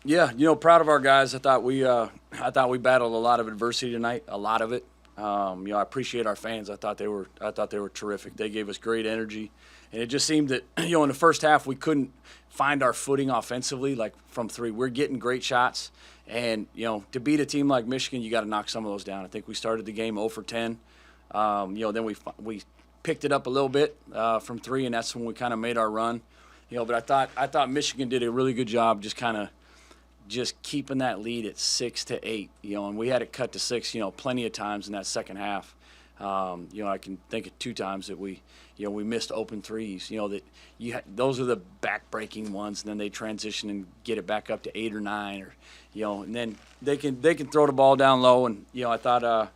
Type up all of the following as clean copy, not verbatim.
Yeah, proud of our guys. I thought we battled a lot of adversity tonight, a lot of it. I appreciate our fans. I thought they were terrific. They gave us great energy, and it just seemed that in the first half we couldn't find our footing offensively, like from three. We're getting great shots, and to beat a team like Michigan, you got to knock some of those down. I think we started the game 0 for 10. Then we picked it up a little bit from three, and that's when we kind of made our run. But I thought Michigan did a really good job, just keeping that lead at 6 to 8, and we had it cut to 6, plenty of times in that second half. I can think of 2 times that we missed open threes. Those are the back-breaking ones, and then they transition and get it back up to 8 or 9, and then they can throw the ball down low. And I thought,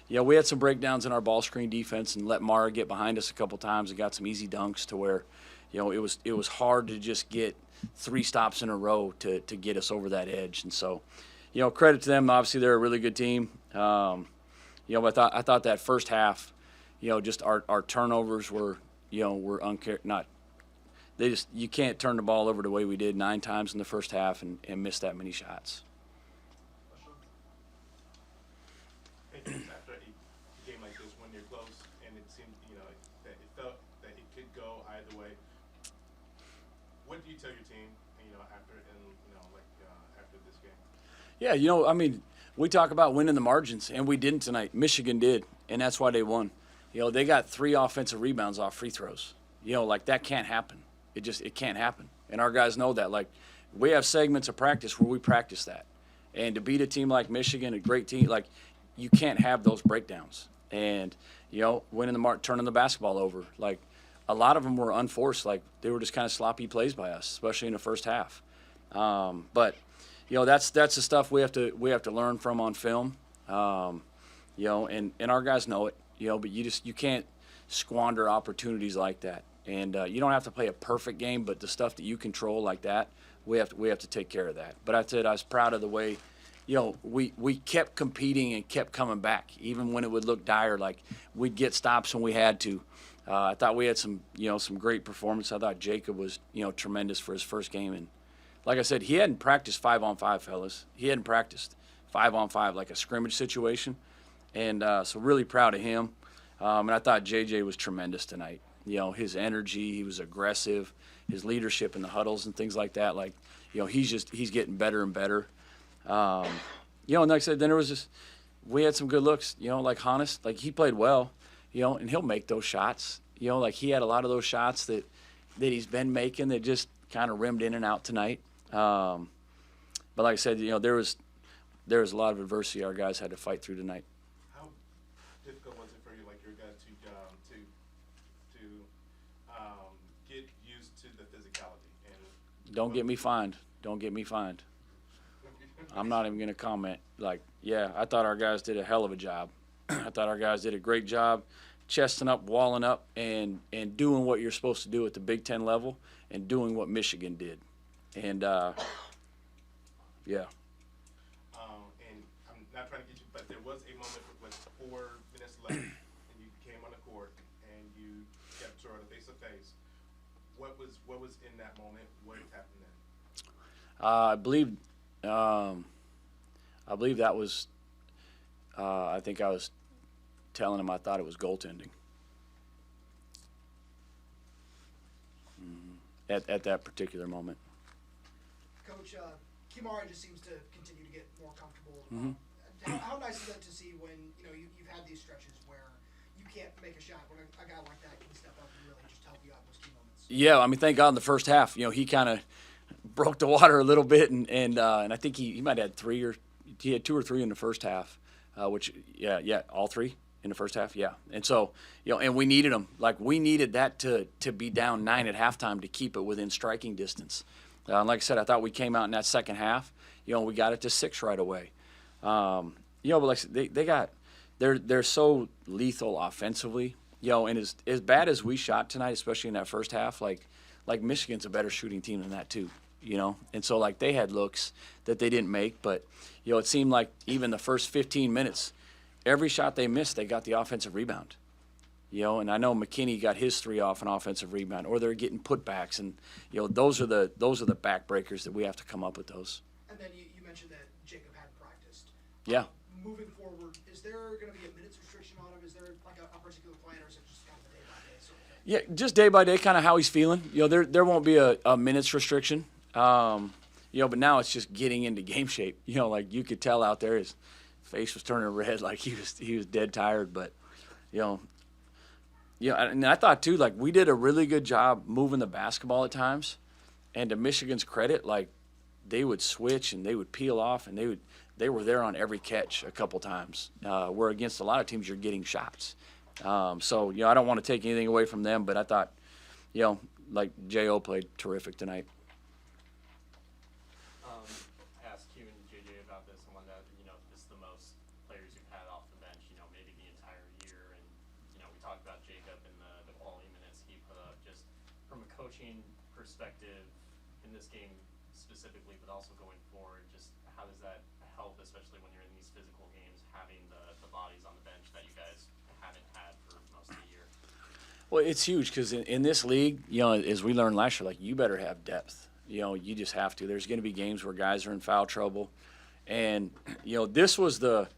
we had some breakdowns in our ball screen defense and let Mara get behind us a couple times and got some easy dunks to where, it was hard to just get 3 stops in a row to get us over that edge. And so, credit to them. Obviously, they're a really good team. But I thought that first half, just our turnovers were not. You can't turn the ball over the way we did 9 times in the first half and miss that many shots. After a game like this, when you're close and it seemed, that it felt that it could go either way, what do you tell your team, after this game? Yeah, we talk about winning the margins, and we didn't tonight. Michigan did, and that's why they won. They got 3 offensive rebounds off free throws. That can't happen. It can't happen. And our guys know that. We have segments of practice where we practice that. And to beat a team like Michigan, a great team, you can't have those breakdowns. And, winning turning the basketball over. A lot of them were unforced. They were just kind of sloppy plays by us, especially in the first half. But that's the stuff we have to learn from on film. And our guys know it. But you can't squander opportunities like that. And you don't have to play a perfect game, but the stuff that you control like that, we have to take care of that. But I was proud of the way, we kept competing and kept coming back, even when it would look dire. We'd get stops when we had to. I thought we had some great performance. I thought Jacob was, tremendous for his first game. And like I said, he hadn't practiced 5-on-5, fellas. He hadn't practiced 5-on-5, like a scrimmage situation. And so really proud of him. And I thought JJ was tremendous tonight. His energy, he was aggressive, his leadership in the huddles and things like that. He's getting better and better. And like I said, then we had some good looks, like Hannes, he played well, and he'll make those shots. He had a lot of those shots that he's been making that just kind of rimmed in and out tonight. But like I said, there was a lot of adversity our guys had to fight through tonight. How difficult was it for you, your guys, to get used to the physicality? And Don't get me fined. Don't get me fined. I'm not even going to comment. I thought our guys did a hell of a job. I thought our guys did a great job chesting up, walling up, and doing what you're supposed to do at the Big Ten level and doing what Michigan did. And, yeah. And I'm not trying to get you, but there was a moment with 4 minutes left, and you came on the court, and you kept sort of face-to-face. What was in that moment? What happened then? I believe that was. I think I was telling him I thought it was goaltending. At that particular moment. Coach, Kimara just seems to continue to get more comfortable. Mm-hmm. How nice is that to see when you've had these stretches where you can't make a shot, when a guy like that can step up and really just help you out in those key moments? Yeah, thank God in the first half, he kind of broke the water a little bit, and I think he might have had 2 or 3 in the first half, which all 3 in the first half, yeah. And so and we needed them. We needed that to be down 9 at halftime to keep it within striking distance. Like I said, I thought we came out in that second half, we got it to 6 right away. But like I said, they're so lethal offensively, and as bad as we shot tonight, especially in that first half, like Michigan's a better shooting team than that too. And so they had looks that they didn't make, but it seemed like even the first 15 minutes, every shot they missed, they got the offensive rebound. And I know McKinney got his 3 off an offensive rebound, or they're getting putbacks, and those are the backbreakers that we have to come up with those. And then you mentioned that Jacob hadn't practiced. Yeah. Moving forward, is there going to be a minutes restriction on him? Is there like a particular plan, or is it just kind of a day-by-day sort of thing? Yeah, just day by day, kind of how he's feeling. There won't be a minutes restriction. But now it's just getting into game shape. Like you could tell out there, his face was turning red, like he was dead tired. But, and I thought too, like we did a really good job moving the basketball at times. And to Michigan's credit, like they would switch and they would peel off and they were there on every catch a couple times. Where against a lot of teams, you're getting shots. I don't want to take anything away from them, but I thought, like J.O. played terrific tonight. I asked Q and JJ about this and one that, this is the most players you've had off the bench, maybe the entire year. And, we talked about Jacob and the quality minutes he put up. Just from a coaching perspective in this game specifically, but also going forward, just how does that help, especially when you're in these physical games, having the bodies on the bench that you guys haven't had for most of the year? Well, it's huge because in this league, as we learned last year, like you better have depth. You just have to. There's going to be games where guys are in foul trouble. And, this was the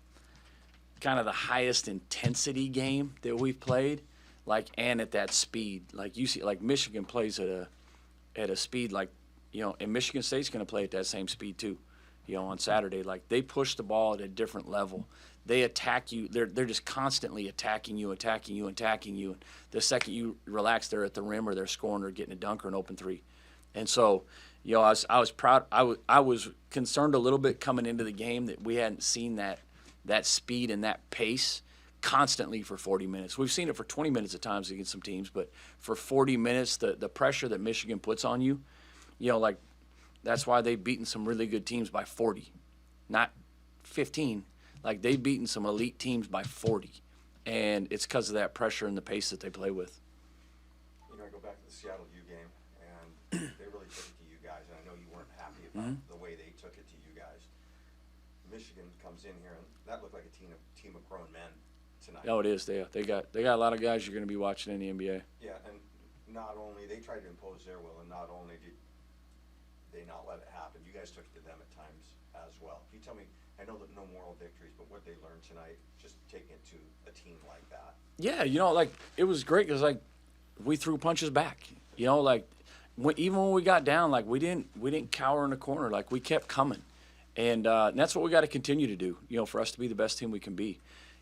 kind of the highest intensity game that we've played, and at that speed. Like you see, like Michigan plays at a speed like, and Michigan State's going to play at that same speed too, on Saturday. Like they push the ball at a different level. They attack you. They're just constantly attacking you. And the second you relax, they're at the rim or they're scoring or getting a dunk or an open three. And so, I was proud. I was concerned a little bit coming into the game that we hadn't seen that speed and that pace constantly for 40 minutes. We've seen it for 20 minutes at times against some teams, but for 40 minutes, the pressure that Michigan puts on you, like that's why they've beaten some really good teams by 40, not 15. Like they've beaten some elite teams by 40, and it's because of that pressure and the pace that they play with. I go back to the Seattle U game, and they really took it to you guys, and I know you weren't happy about the way they took it to you guys. Michigan comes in here, and that looked like a team of grown men tonight. Oh, it is. They got a lot of guys you're going to be watching in the NBA. Yeah, and not only they tried to impose their will, and not only did they not let it happen, you guys took it to them at times as well. Can you tell me? I know that no moral victories, but what they learned tonight, just taking it to a team like that. Yeah, it was great because we threw punches back. Even when we got down, we didn't cower in the corner. Like we kept coming, and that's what we got to continue to do. For us to be the best team we can be.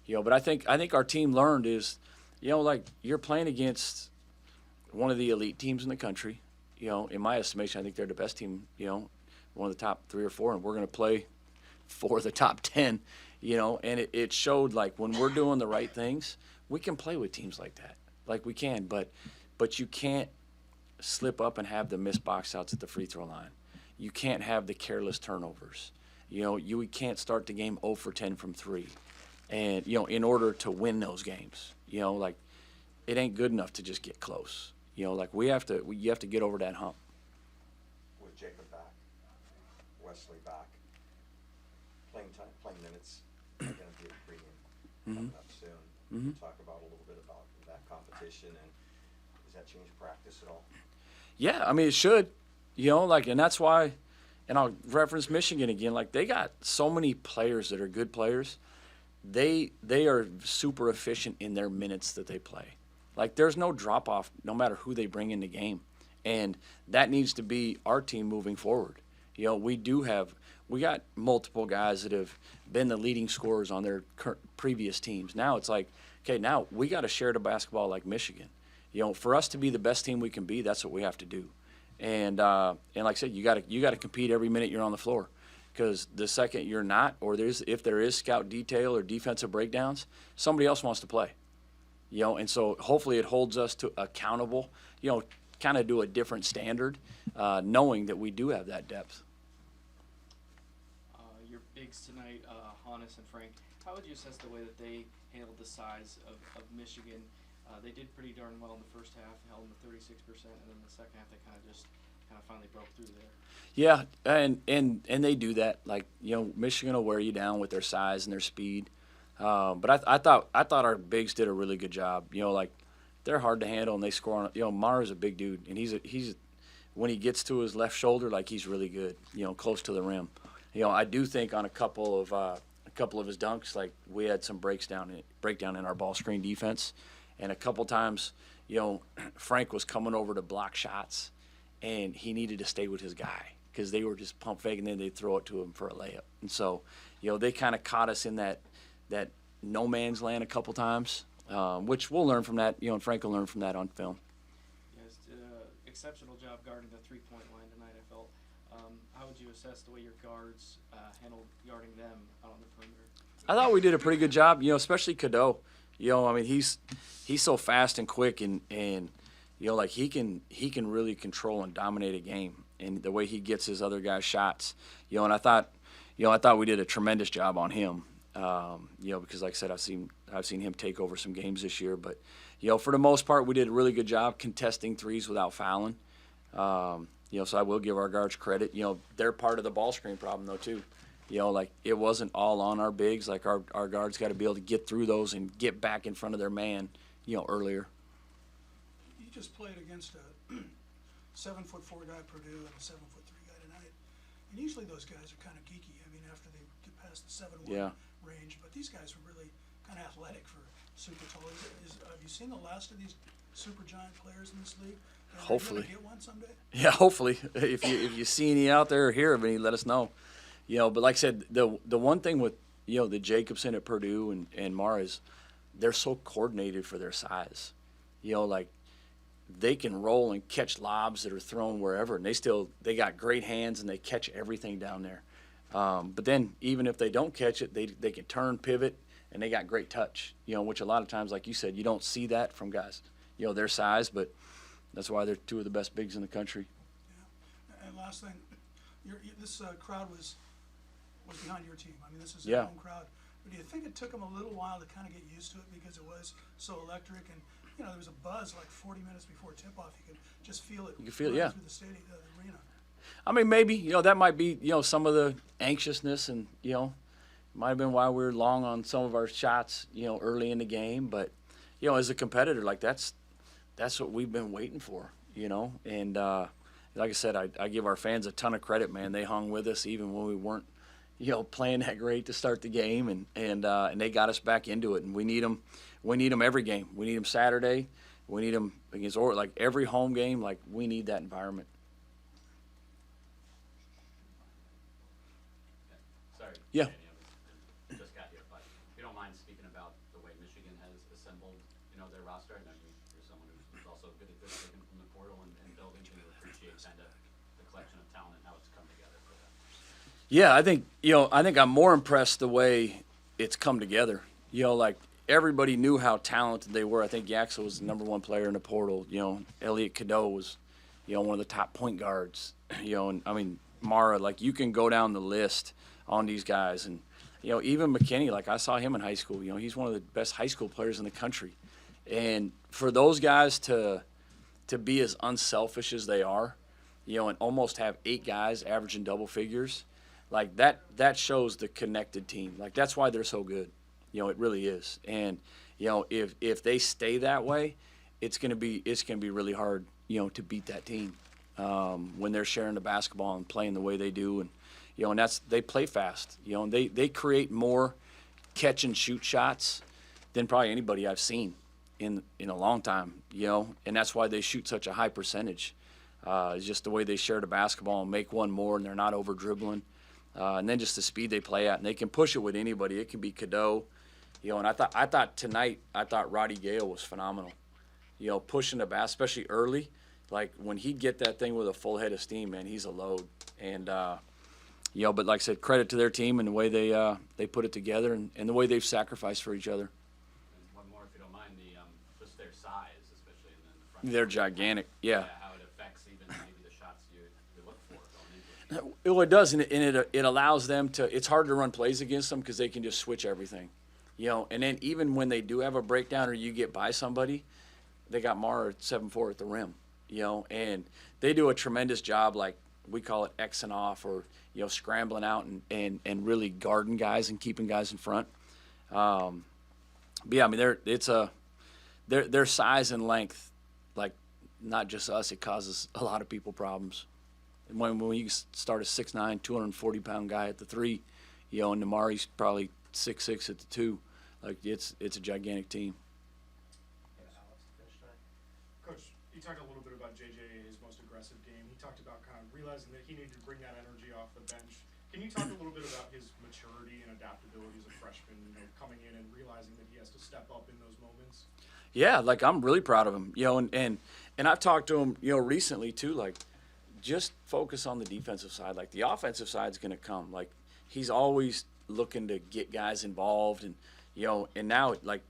But I think our team learned is, you're playing against one of the elite teams in the country. In my estimation, I think they're the best team. One of the top 3 or 4, and we're going to play for the top 10, and it showed when we're doing the right things, we can play with teams like that. Like we can, but you can't slip up and have the missed box outs at the free throw line. You can't have the careless turnovers. You can't start the game 0 for 10 from 3. And, in order to win those games, it ain't good enough to just get close. You have to get over that hump. With Jacob back, Wesley back, playing minutes are going to be a premium coming up soon. Talk about a little bit about that competition, and does that change practice at all? Yeah, I mean it should, and that's why, and I'll reference Michigan again. They got so many players that are good players. They are super efficient in their minutes that they play. There's no drop off no matter who they bring in the game, and that needs to be our team moving forward. We got multiple guys that have been the leading scorers on their previous teams. Now it's okay, now we got to share the basketball like Michigan. For us to be the best team we can be, that's what we have to do. And like I said, you got to compete every minute you're on the floor, because the second you're not, or if there is scout detail or defensive breakdowns, somebody else wants to play. And so hopefully it holds us to accountable. Kind of do a different standard, knowing that we do have that depth. Your bigs tonight, Hannes and Frank, how would you assess the way that they handled the size of Michigan? They did pretty darn well in the first half, held them to 36%, and then the second half they kind of finally broke through there. Yeah, and they do that. Michigan will wear you down with their size and their speed. But I thought our bigs did a really good job. They're hard to handle and they score on. Mara's a big dude, and he's when he gets to his left shoulder, he's really good. Close to the rim. I do think on a couple of his dunks, like we had some breakdown in our ball screen defense, and a couple times, Frank was coming over to block shots, and he needed to stay with his guy because they were just pump faking, and then they'd throw it to him for a layup. And so, they kind of caught us in that no man's land a couple times, which we'll learn from that. And Frank will learn from that on film. You guys did an exceptional job guarding the three-point line tonight, I felt. How would you assess the way your guards handled guarding them out on the perimeter? I thought we did a pretty good job, especially Cadeau. He's so fast and quick, and like he can really control and dominate a game, and the way he gets his other guys' shots. And I thought we did a tremendous job on him. Because like I said, I've seen him take over some games this year, but for the most part, we did a really good job contesting threes without fouling. So I will give our guards credit. They're part of the ball screen problem though too. Like it wasn't all on our bigs. Like our guards got to be able to get through those and get back in front of their man, earlier. You just played against a 7'4" guy at Purdue and a 7'3" guy tonight, and usually those guys are kind of geeky. I mean, after they get past the 7'1" range, but these guys are really kind of athletic for super tall. Have you seen the last of these super giant players in this league? Hopefully. Are you gonna get one someday? Yeah, hopefully. If you see any out there or hear of any, let us know. But like I said, the one thing with the Jacobson at Purdue and Mara is they're so coordinated for their size. Like they can roll and catch lobs that are thrown wherever, and they got great hands and they catch everything down there. But then even if they don't catch it, they can turn, pivot, and they got great touch. Which a lot of times, like you said, you don't see that from guys. Their size, but that's why they're two of the best bigs in the country. Yeah. And last thing, this crowd was behind your team. I mean, this is Yeah. a home crowd. But do you think it took them a little while to kind of get used to it because it was so electric and there was a buzz like 40 minutes before tip-off. You could just feel it. You could feel it, running yeah. through the stadium, the arena. I mean, maybe that might be some of the anxiousness, and might have been why we were long on some of our shots early in the game. But as a competitor, like that's what we've been waiting for, And like I said, I give our fans a ton of credit, man. They hung with us even when we weren't playing that great to start the game, and they got us back into it. And we need them. We need them every game. We need them Saturday. We need them against like every home game. Like we need that environment. Sorry. Yeah. Danny, I just got here, but if you don't mind speaking about the way Michigan has assembled, their roster. I know you're someone who's also good at this, taking from the portal and building. Can you appreciate kind of the collection of talent and how it's come together for them? Yeah, I think I'm more impressed the way it's come together. Like everybody knew how talented they were. I think Yaxel was the number one player in the portal. Elliot Cadeau was, one of the top point guards. And I mean Mara, like you can go down the list on these guys, and even McKinney. Like I saw him in high school. He's one of the best high school players in the country. And for those guys to be as unselfish as they are, and almost have 8 guys averaging double figures, like that shows the connected team. Like that's why they're so good. It really is. And if they stay that way, it's gonna be really hard, to beat that team when they're sharing the basketball and playing the way they do. And and they play fast. And they create more catch and shoot shots than probably anybody I've seen in a long time. And that's why they shoot such a high percentage. It's just the way they share the basketball and make one more, and they're not over dribbling. And then just the speed they play at, and they can push it with anybody. It can be Cadeau, and I thought tonight, Roddy Gale was phenomenal. Pushing the basket, especially early. Like when he'd get that thing with a full head of steam, man, he's a load. And but like I said, credit to their team and the way they put it together and the way they've sacrificed for each other. And one more, if you don't mind, just their size, especially in the front. They're gigantic, yeah. How it affects even maybe the shots you look for going into it. Well, it does, and it allows them to. It's hard to run plays against them because they can just switch everything, And then even when they do have a breakdown or you get by somebody, they got Mara at 7'4" at the rim, And they do a tremendous job, like we call it Xing off, or scrambling out and really guarding guys and keeping guys in front. But yeah, I mean their size and length, like not just us, it causes a lot of people problems. When you start a 6'9", 240-pound guy at the 3, you know, and Namari's probably 6'6" at the 2, like it's a gigantic team. Coach, you talked a little bit about JJ, his most aggressive game. He talked about kind of realizing that he needed to bring that energy off the bench. Can you talk a little bit about his maturity and adaptability as a freshman, you know, coming in and realizing that he has to step up in those moments? Yeah, like I'm really proud of him, you know, and I've talked to him, you know, recently too, like just focus on the defensive side. Like the offensive side's going to come. Like he's always looking to get guys involved, and you know, and now like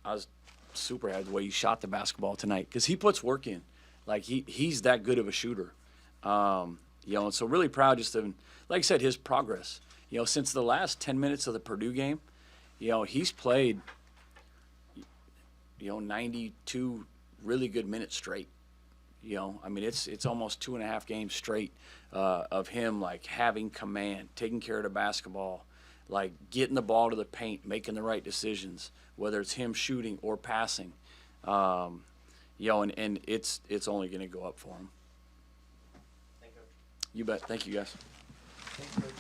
I was super happy the way he shot the basketball tonight because he puts work in. Like he's that good of a shooter, you know, and so really proud just of, like I said, his progress. You know, since the last 10 minutes of the Purdue game, you know, he's played, you know, 92 really good minutes straight. You know, I mean, it's almost 2.5 games straight of him, like, having command, taking care of the basketball, like, getting the ball to the paint, making the right decisions, whether it's him shooting or passing. You know, and it's only going to go up for him. Thank you. You bet. Thank you, guys. Thanks, Coach.